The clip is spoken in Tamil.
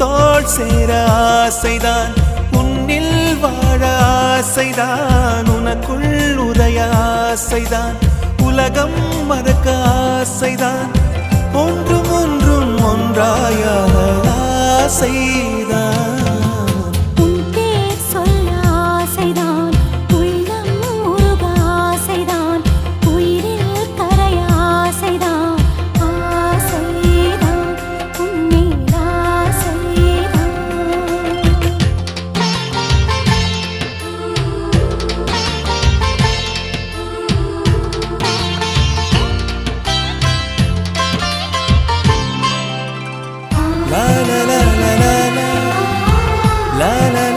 தோள் சேர ஆசைதான், உன்னில் வாழ ஆசைதான், உனக்குள் உதய ஆசைதான், உலகம் மறக்க ஆசைதான், ஒன்றும் ஒன்றும் ஒன்றாய ஆசைதான். La la la la la la la la